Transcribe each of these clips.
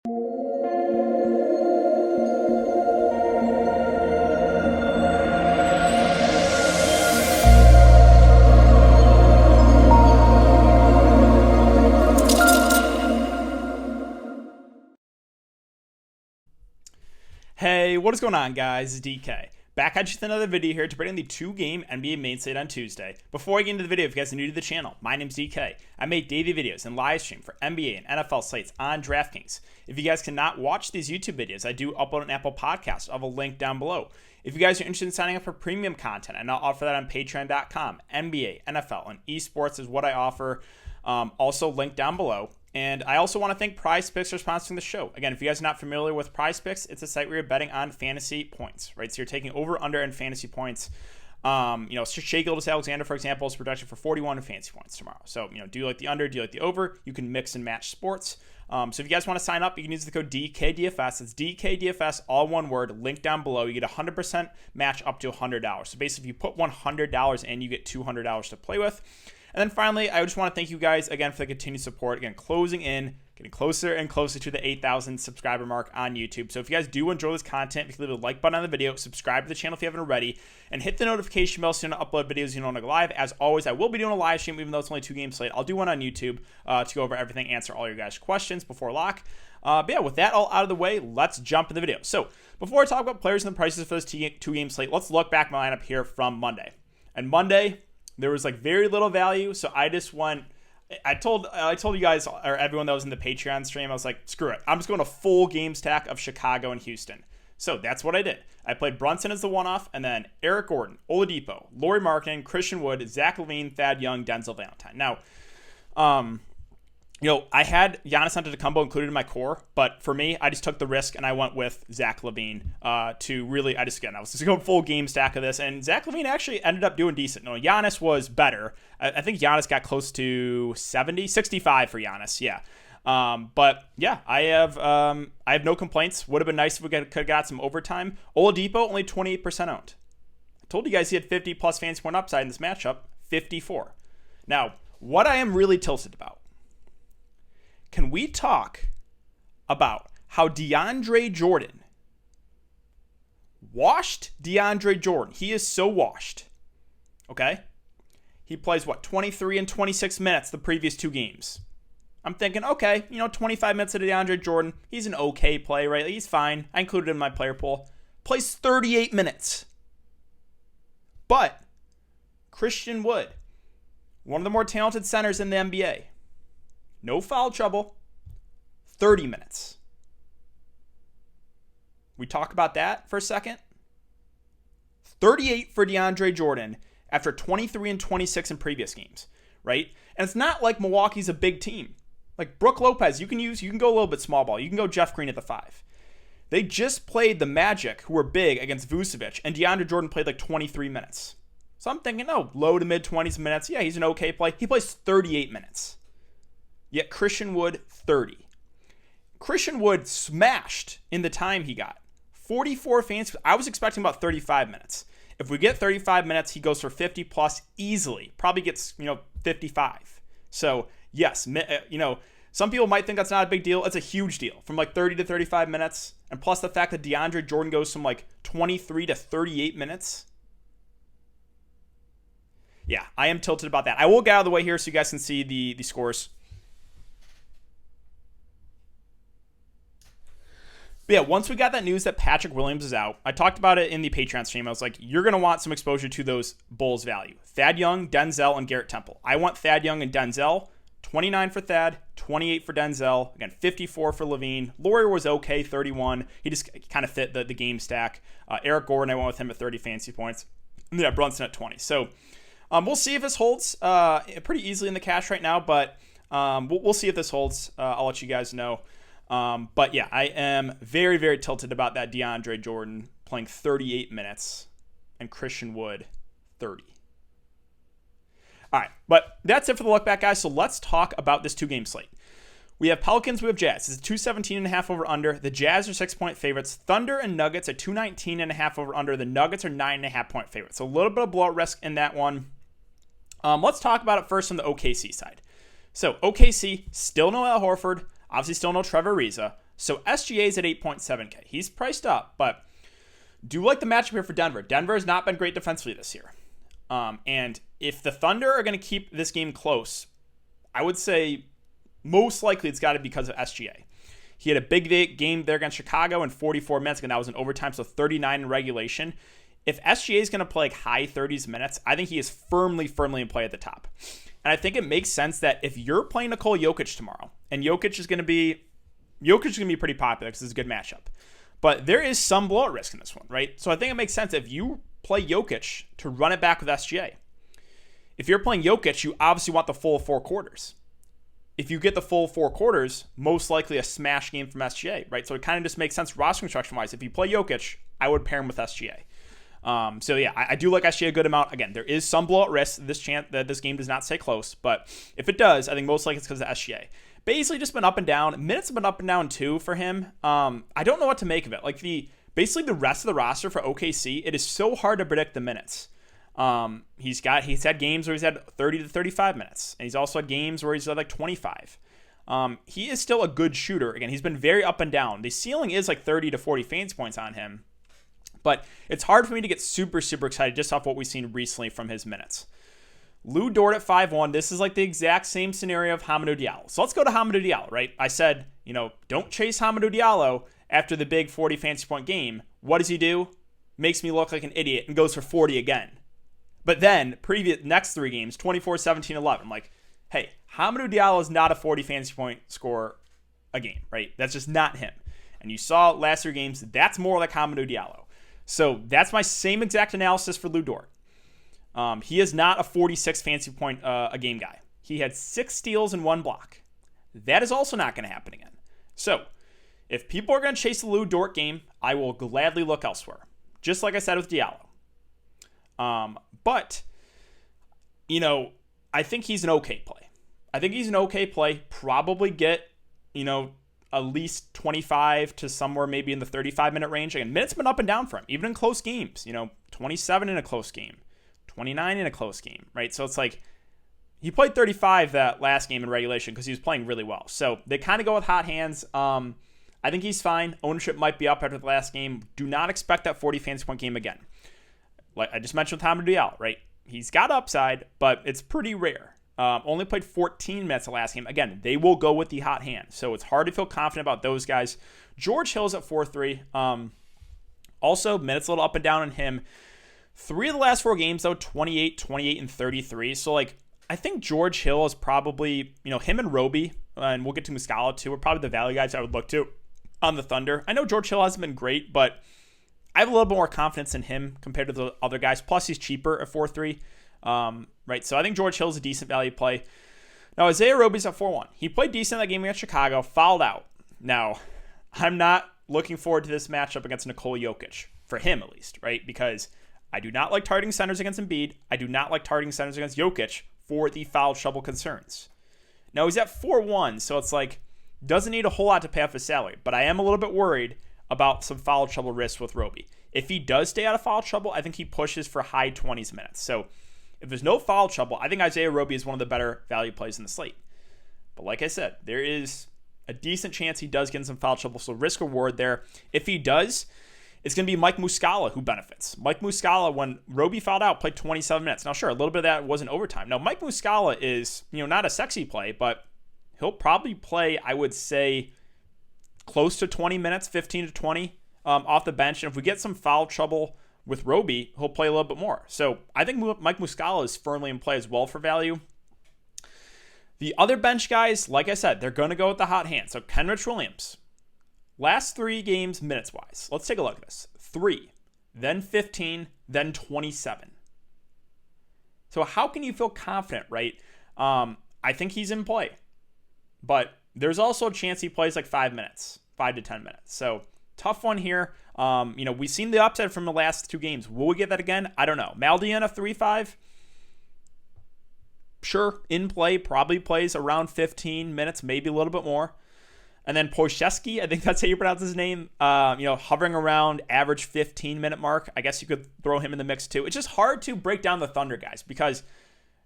Hey, what is going on, guys? It's DK. Back at you with another video here to bring in the 2-game NBA main slate on Tuesday. Before I get into the video, if you guys are new to the channel, my name's DK. I make daily videos and live stream for NBA and NFL slates on Draftkings. If you guys cannot watch these YouTube videos, I do upload an Apple podcast. I'll have a link down below. If you guys are interested in signing up for premium content, and I'll offer that on patreon.com. NBA, NFL, and esports is what I offer. Also linked down below. And I also want to thank PrizePicks for sponsoring the show. Again, if you guys are not familiar with PrizePicks, it's a site where you're betting on fantasy points, right? So you're taking over, under, and fantasy points. Shea Gilgeous-Alexander, for example, is projected for 41 in fantasy points tomorrow. So, do you like the under? Do you like the over? You can mix and match sports. So if you guys want to sign up, you can use the code DKDFS. It's DKDFS, all one word, link down below. You get 100% match up to $100. So basically, if you put $100 in, you get $200 to play with. And then finally, I just want to thank you guys again for the continued support. Again, getting closer and closer to the 8,000 subscriber mark on YouTube. So if you guys do enjoy this content, if you leave a like button on the video, subscribe to the channel if you haven't already, and hit the notification bell so you don't upload videos you don't go live. As always, I will be doing a live stream, even though it's only 2-game slate. I'll do one on YouTube to go over everything, answer all your guys' questions before lock. But yeah, with that all out of the way, let's jump in the video. So before I talk about players and the prices for this 2-game slate, let's look back my lineup here from Monday. And Monday, there was very little value, so I just went. I told you guys, or everyone that was in the Patreon stream, I was like, screw it. I'm just going a full game stack of Chicago and Houston. So that's what I did. I played Brunson as the one-off, and then Eric Gordon, Oladipo, Lauri Markkanen, Christian Wood, Zach LaVine, Thad Young, Denzel Valentine. Now, I had Giannis Antetokounmpo included in my core, but for me, I just took the risk and I went with Zach LaVine to really, I was just going full game stack of this, and Zach LaVine actually ended up doing decent. No, Giannis was better. I think Giannis got close to 65 for Giannis, yeah. But yeah, I have no complaints. Would have been nice if we could have got some overtime. Oladipo only 28% owned. I told you guys he had 50 plus fantasy point upside in this matchup, 54. Now, what I am really tilted about. Can we talk about how DeAndre Jordan washed DeAndre Jordan? He is so washed. Okay? He plays, 23 and 26 minutes the previous 2 games. I'm thinking, okay, 25 minutes of DeAndre Jordan. He's an okay play, right? He's fine. I included him in my player pool. Plays 38 minutes. But Christian Wood, one of the more talented centers in the NBA. No foul trouble, 30 minutes. We talk about that for a second. 38 for DeAndre Jordan after 23 and 26 in previous games, right? And it's not like Milwaukee's a big team. Like Brook Lopez, you can go a little bit small ball. You can go Jeff Green at the 5. They just played the Magic, who were big, against Vucevic, and DeAndre Jordan played 23 minutes. So I'm thinking, low to mid 20s minutes. Yeah, he's an okay play. He plays 38 minutes. Yet Christian Wood, 30. Christian Wood smashed in the time he got. 44 fantasy. I was expecting about 35 minutes. If we get 35 minutes, he goes for 50 plus easily. Probably gets, 55. So, yes, some people might think that's not a big deal. It's a huge deal from 30 to 35 minutes. And plus the fact that DeAndre Jordan goes from 23 to 38 minutes. Yeah, I am tilted about that. I will get out of the way here so you guys can see the scores. But yeah, once we got that news that Patrick Williams is out, I talked about it in the Patreon stream. I was like, you're going to want some exposure to those Bulls value. Thad Young, Denzel, and Garrett Temple. I want Thad Young and Denzel. 29 for Thad, 28 for Denzel. Again, 54 for LaVine. Lauri was okay, 31. He just kind of fit the game stack. Eric Gordon, I went with him at 30 fantasy points. And then Brunson at 20. So we'll see if this holds pretty easily in the cash right now, but we'll see if this holds. I'll let you guys know. But yeah, I am very, very tilted about that DeAndre Jordan playing 38 minutes and Christian Wood 30. All right, but that's it for the look back, guys. So let's talk about this 2-game slate. We have Pelicans, we have Jazz. It's a 217.5 over under. The Jazz are 6-point favorites. Thunder and Nuggets are 219.5 over under. The Nuggets are 9.5-point favorites. So a little bit of blowout risk in that one. Let's talk about it first on the OKC side. So OKC, still no Al Horford. Obviously, still no Trevor Ariza. So SGA is at 8.7K. He's priced up, but do like the matchup here for Denver. Denver has not been great defensively this year. And if the Thunder are going to keep this game close, I would say most likely it's got to be because of SGA. He had a big game there against Chicago in 44 minutes, and that was in overtime, so 39 in regulation. If SGA is going to play like high 30s minutes, I think he is firmly in play at the top. And I think it makes sense that if you're playing Nikola Jokic tomorrow, and Jokic is going to be pretty popular because it's a good matchup, but there is some blowout risk in this one, right? So I think it makes sense if you play Jokic to run it back with SGA. If you're playing Jokic, you obviously want the full 4 quarters. If you get the full 4 quarters, most likely a smash game from SGA, right? So it kind of just makes sense roster construction-wise. If you play Jokic, I would pair him with SGA. So yeah, I do like SGA a good amount. Again, there is some blowout risk this chance that this game does not stay close, but if it does, I think most likely it's because of SGA. Basically just been up and down. Minutes have been up and down too for him. I don't know what to make of it. Like basically the rest of the roster for OKC, it is so hard to predict the minutes. He's had games where he's had 30 to 35 minutes, and he's also had games where he's had like 25. He is still a good shooter. Again, he's been very up and down. The ceiling is like 30 to 40 fantasy points on him, but it's hard for me to get super excited just off what we've seen recently from his minutes. Lou Dort at 5-1. This is like the exact same scenario of Hamidou Diallo. So let's go to Hamidou Diallo, right? I said, don't chase Hamidou Diallo after the big 40 fantasy point game. What does he do? Makes me look like an idiot and goes for 40 again. But then, next 3 games, 24, 17, 11. I'm like, hey, Hamidou Diallo is not a 40 fantasy point scorer a game, right? That's just not him. And you saw last 3 games, that's more like Hamidou Diallo. So that's my same exact analysis for Lou Dort. He is not a 46 fantasy point a game guy. He had 6 steals and 1 block. That is also not going to happen again. So if people are going to chase the Lou Dort game, I will gladly look elsewhere. Just like I said with Diallo. But, I think he's an okay play. Probably get, at least 25 to somewhere maybe in the 35-minute range. Again, minutes have been up and down for him, even in close games. 27 in a close game, 29 in a close game, right? So it's like he played 35 that last game in regulation because he was playing really well. So they kind of go with hot hands. I think he's fine. Ownership might be up after the last game. Do not expect that 40 fantasy point game again. Like I just mentioned with Hamidou Diallo, right? He's got upside, but it's pretty rare. Only played 14 minutes the last game. Again, they will go with the hot hand. So it's hard to feel confident about those guys. George Hill's at 4-3. Also, minutes a little up and down on him. 3 of the last 4 games, though, 28, 28, and 33. So, I think George Hill is probably, him and Roby, and we'll get to Muscala too, are probably the value guys I would look to on the Thunder. I know George Hill hasn't been great, but I have a little bit more confidence in him compared to the other guys. Plus, he's cheaper at 4-3. Right, so I think George Hill's a decent value play. Now, Isaiah Roby's at 4-1. He played decent in that game against Chicago, fouled out. Now, I'm not looking forward to this matchup against Nikola Jokic, for him at least, right? Because I do not like targeting centers against Embiid. I do not like targeting centers against Jokic for the foul trouble concerns. Now, he's at 4-1, so it's doesn't need a whole lot to pay off his salary, but I am a little bit worried about some foul trouble risks with Roby. If he does stay out of foul trouble, I think he pushes for high 20s minutes. So if there's no foul trouble, I think Isaiah Roby is one of the better value plays in the slate. But like I said, there is a decent chance he does get in some foul trouble, so risk reward there. If he does, it's going to be Mike Muscala who benefits. Mike Muscala, when Roby fouled out, played 27 minutes. Now, sure, a little bit of that wasn't overtime. Now, Mike Muscala is, not a sexy play, but he'll probably play, I would say, close to 20 minutes, 15 to 20 off the bench. And if we get some foul trouble with Roby, he'll play a little bit more. So I think Mike Muscala is firmly in play as well for value. The other bench guys, like I said, they're going to go with the hot hand. So Kenrich Williams, last 3 games minutes-wise. Let's take a look at this. 3, then 15, then 27. So how can you feel confident, right? I think he's in play. But there's also a chance he plays 5 minutes, 5 to 10 minutes. So tough one here. We've seen the upside from the last 2 games. Will we get that again? I don't know. Maldiana 3-5. Sure, in play, probably plays around 15 minutes, maybe a little bit more. And then Poszewski, I think that's how you pronounce his name, hovering around average 15-minute mark. I guess you could throw him in the mix too. It's just hard to break down the Thunder guys because,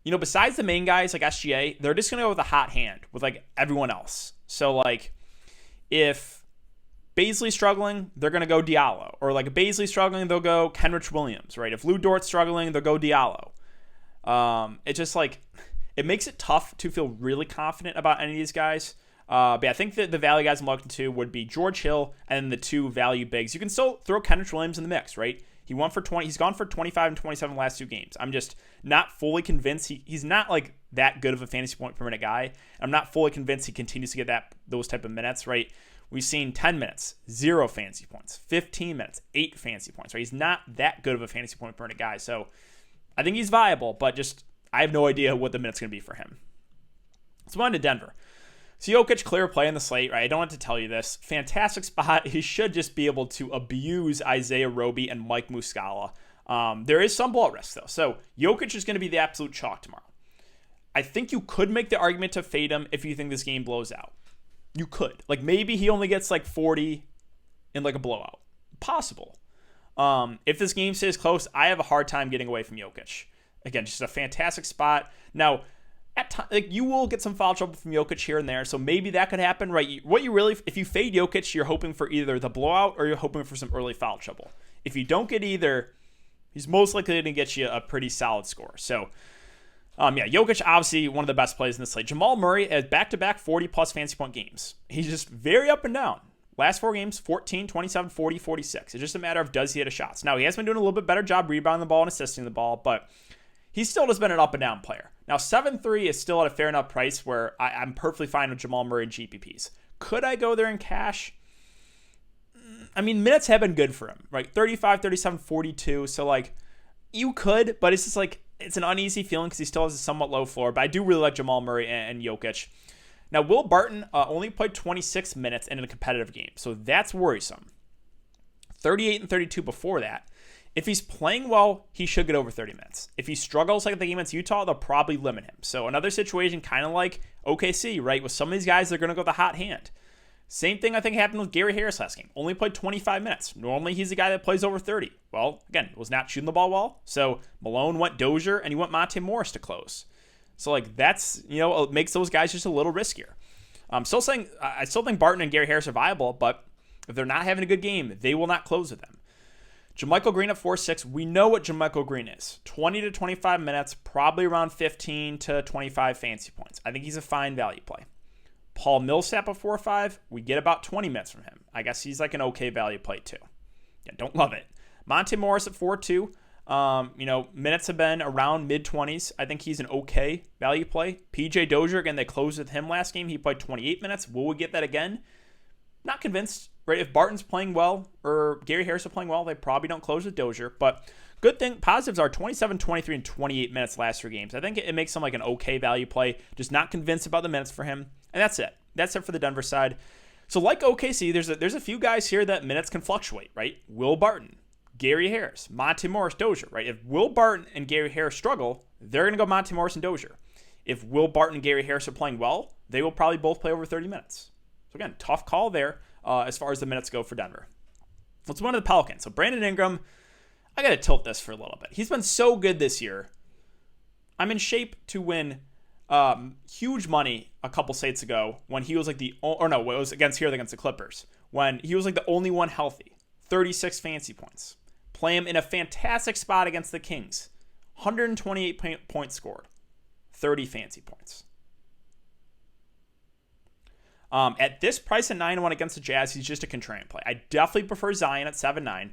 besides the main guys like SGA, they're just going to go with a hot hand with everyone else. So If Baisley's struggling, they're going to go Diallo. Or like if Baisley's struggling, they'll go Kenrich Williams, right? If Lou Dort's struggling, they'll go Diallo. It's just like, it makes it tough to feel really confident about any of these guys. But I think that the value guys I'm looking to would be George Hill and the two value bigs. You can still throw Kenrich Williams in the mix, right? He's gone for 25 and 27 last 2 games. I'm just not fully convinced. He's not like that good of a fantasy point per minute guy. I'm not fully convinced he continues to get those type of minutes, right? We've seen 10 minutes, 0 fantasy points, 15 minutes, 8 fantasy points, right? He's not that good of a fantasy point per minute guy. So I think he's viable, but just I have no idea what the minute's going to be for him. Let's move on to Denver. So Jokic, clear play in the slate, right? I don't have to tell you this. Fantastic spot. He should just be able to abuse Isaiah Roby and Mike Muscala. There is some ball risk, though. So Jokic is going to be the absolute chalk tomorrow. I think you could make the argument to fade him if you think this game blows out. You could. Like, maybe he only gets like 40 in like a blowout. Possible. If this game stays close, I have a hard time getting away from Jokic. Again, just a fantastic spot. Now, you will get some foul trouble from Jokic here and there, so maybe that could happen, right? If you fade Jokic, you're hoping for either the blowout or you're hoping for some early foul trouble. If you don't get either, he's most likely going to get you a pretty solid score. So, Jokic, obviously one of the best plays in this slate. Jamal Murray has back-to-back 40-plus fantasy point games. He's just very up and down. Last 4 games, 14, 27, 40, 46. It's just a matter of does he hit a shots. Now, he has been doing a little bit better job rebounding the ball and assisting the ball, but he still has been an up and down player. Now, 7-3 is still at a fair enough price where I'm perfectly fine with Jamal Murray and GPPs. Could I go there in cash? I mean, minutes have been good for him, right? 35, 37, 42. So, like, you could, but it's just like, it's an uneasy feeling because he still has a somewhat low floor. But I do really like Jamal Murray and Jokic. Now, Will Barton only played 26 minutes in a competitive game, so that's worrisome. 38 and 32 before that. If he's playing well, he should get over 30 minutes. If he struggles like the game against Utah, they'll probably limit him. So another situation kind of like OKC, right? With some of these guys, they're going to go the hot hand. Same thing I think happened with Gary Harris last game. Only played 25 minutes. Normally, he's a guy that plays over 30. Well, again, was not shooting the ball well. So Malone went Dozier, and he went Monte Morris to close. So, like, that's, it makes those guys just a little riskier. I still think Barton and Gary Harris are viable, but if they're not having a good game, they will not close with them. JaMychal Green at 4.6. We know what JaMychal Green is. 20 to 25 minutes, probably around 15 to 25 fantasy points. I think he's a fine value play. Paul Millsap at 4.5. We get about 20 minutes from him. I guess he's like an okay value play too. Yeah, don't love it. Monte Morris at 4.2. Minutes have been around mid-20s. I think he's an okay value play. PJ Dozier, again, they closed with him last game. He played 28 minutes. Will we get that again? Not convinced, right? If Barton's playing well or Gary Harris is playing well, they probably don't close with Dozier. But good thing, positives are 27, 23, and 28 minutes last 3 games. I think it makes him like an okay value play. Just not convinced about the minutes for him. And that's it. That's it for the Denver side. So like OKC, there's a few guys here that minutes can fluctuate, right? Will Barton, Gary Harris, Monte Morris, Dozier, right? If Will Barton and Gary Harris struggle, they're going to go Monte Morris and Dozier. If Will Barton and Gary Harris are playing well, they will probably both play over 30 minutes. So again, tough call there as far as the minutes go for Denver. Let's move on to the Pelicans. So Brandon Ingram, I got to tilt this for a little bit. He's been so good this year. I'm in shape to win huge money a couple slates ago when he was like it was against the Clippers, when he was like the only one healthy. 36 fantasy points. Play him in a fantastic spot against the Kings. 128 points scored. 30 fantasy points. At this price at 9-1 against the Jazz, he's just a contrarian play. I definitely prefer Zion at 7-9.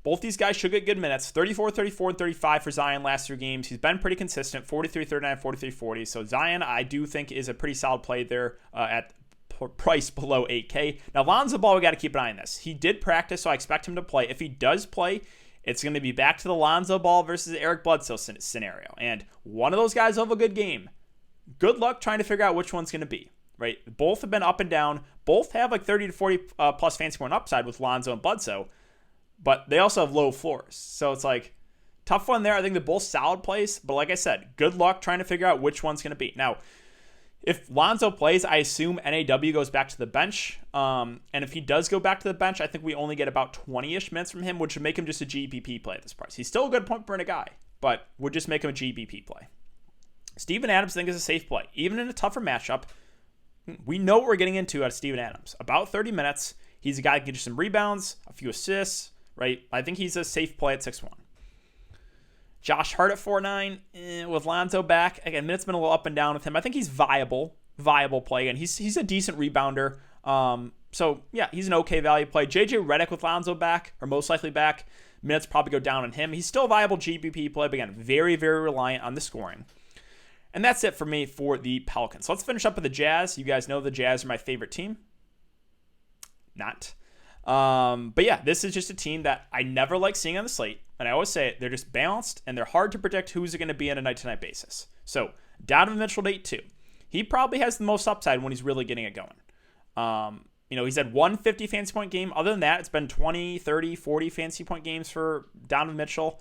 Both these guys should get good minutes. 34, 34, and 35 for Zion last 3 games. He's been pretty consistent. 43, 39, 43, 40. So Zion, I do think, is a pretty solid play there at price below 8K. Now, Lonzo Ball, we got to keep an eye on this. He did practice, so I expect him to play. If he does play, it's going to be back to the Lonzo Ball versus Eric Bledsoe scenario. And one of those guys will have a good game. Good luck trying to figure out which one's going to be. Right? Both have been up and down. Both have like 30 to 40 plus fantasy point upside with Lonzo and Bledsoe, but they also have low floors. So it's like tough one there. I think they're both solid plays, but like I said, good luck trying to figure out which one's going to be. Now, if Lonzo plays, I assume NAW goes back to the bench. And if he does go back to the bench, I think we only get about 20-ish minutes from him, which would make him just a GPP play at this price. He's still a good point per minute guy, but would just make him a GPP play. Steven Adams, I think, is a safe play. Even in a tougher matchup, We know what we're getting into out of Steven Adams. About 30 minutes. He's a guy that can get you some rebounds, a few assists, right? I think he's a safe play at 6'1". Josh Hart at 4'9", with Lonzo back. Again, minutes been a little up and down with him. I think he's viable play. And he's a decent rebounder. So, yeah, he's an okay value play. JJ Redick with Lonzo back, or most likely back. Minutes probably go down on him. He's still a viable GPP play, but again, very, very reliant on the scoring. And that's it for me for the Pelicans. So let's finish up with the Jazz. You guys know the Jazz are my favorite team. Not. But yeah, this is just a team that I never like seeing on the slate. And I always say it, they're just balanced, and they're hard to predict who's going to be on a night-to-night basis. So Donovan Mitchell at 8-2. He probably has the most upside when he's really getting it going. He's had one 50 fantasy point game. Other than that, it's been 20, 30, 40 fantasy point games for Donovan Mitchell.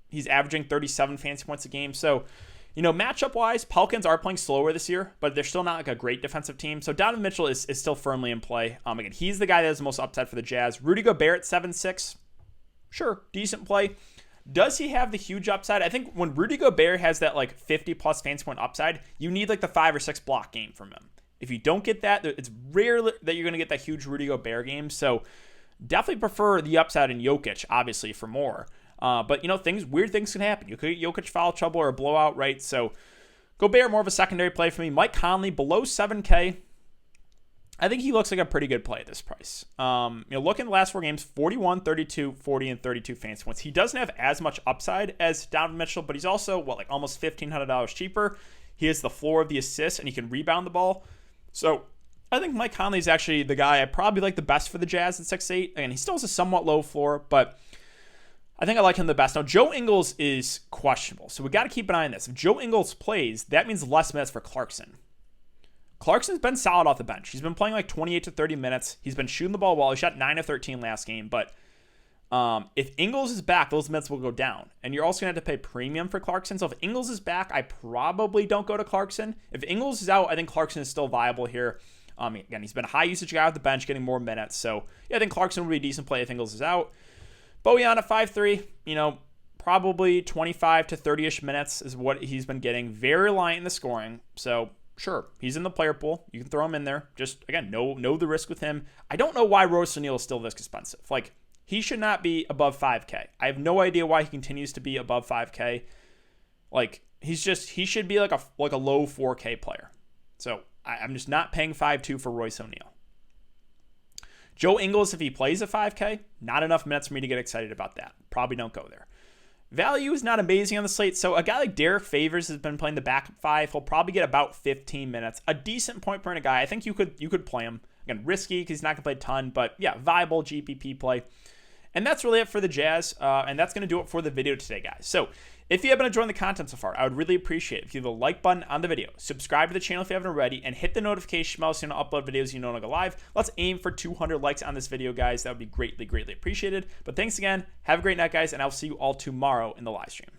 He's averaging 37 fantasy points a game. So, matchup-wise, Pelicans are playing slower this year, but they're still not like a great defensive team. So Donovan Mitchell is still firmly in play. Again, he's the guy that has the most upside for the Jazz. Rudy Gobert at 7-6. Sure, decent play. Does he have the huge upside? I think when Rudy Gobert has that 50-plus fantasy point upside, you need the 5 or 6 block game from him. If you don't get that, it's rare that you're going to get that huge Rudy Gobert game. So definitely prefer the upside in Jokic, obviously, for more. But weird things can happen. You could get Jokic foul trouble or a blowout, right? So Gobert more of a secondary play for me. Mike Conley below 7K. I think he looks like a pretty good play at this price. Look in the last 4 games, 41, 32, 40, and 32 fantasy points. He doesn't have as much upside as Donovan Mitchell, but he's also, almost $1,500 cheaper. He has the floor of the assists, and he can rebound the ball. So I think Mike Conley is actually the guy I probably like the best for the Jazz at 6'8". Again, he still has a somewhat low floor, but I think I like him the best. Now, Joe Ingles is questionable, so we got to keep an eye on this. If Joe Ingles plays, that means less minutes for Clarkson. Clarkson's been solid off the bench. He's been playing 28 to 30 minutes. He's been shooting the ball well. He shot 9 of 13 last game, but if Ingles is back, those minutes will go down. And you're also going to have to pay premium for Clarkson. So if Ingles is back, I probably don't go to Clarkson. If Ingles is out, I think Clarkson is still viable here. Again, he's been a high usage guy off the bench, getting more minutes. So yeah, I think Clarkson would be a decent play if Ingles is out. Bojan at 5'3", probably 25 to 30-ish minutes is what he's been getting. Very reliant in the scoring. So sure, he's in the player pool. You can throw him in there. Just, again, know the risk with him. I don't know why Royce O'Neal is still this expensive. He should not be above 5K. I have no idea why he continues to be above 5K. He should be like a low 4K player. So I'm just not paying 5.2 for Royce O'Neal. Joe Ingles, if he plays at 5K, not enough minutes for me to get excited about that. Probably don't go there. Value is not amazing on the slate. So a guy like Derek Favors has been playing the backup 5. He'll probably get about 15 minutes. A decent point per guy. I think you could play him. Again, risky because he's not going to play a ton, but yeah, viable GPP play. And that's really it for the Jazz, and that's going to do it for the video today, guys. So if you have been enjoying the content so far, I would really appreciate it if you hit the like button on the video, subscribe to the channel if you haven't already, and hit the notification bell so you don't upload videos when I go live. Let's aim for 200 likes on this video, guys. That would be greatly, greatly appreciated. But thanks again. Have a great night, guys, and I'll see you all tomorrow in the live stream.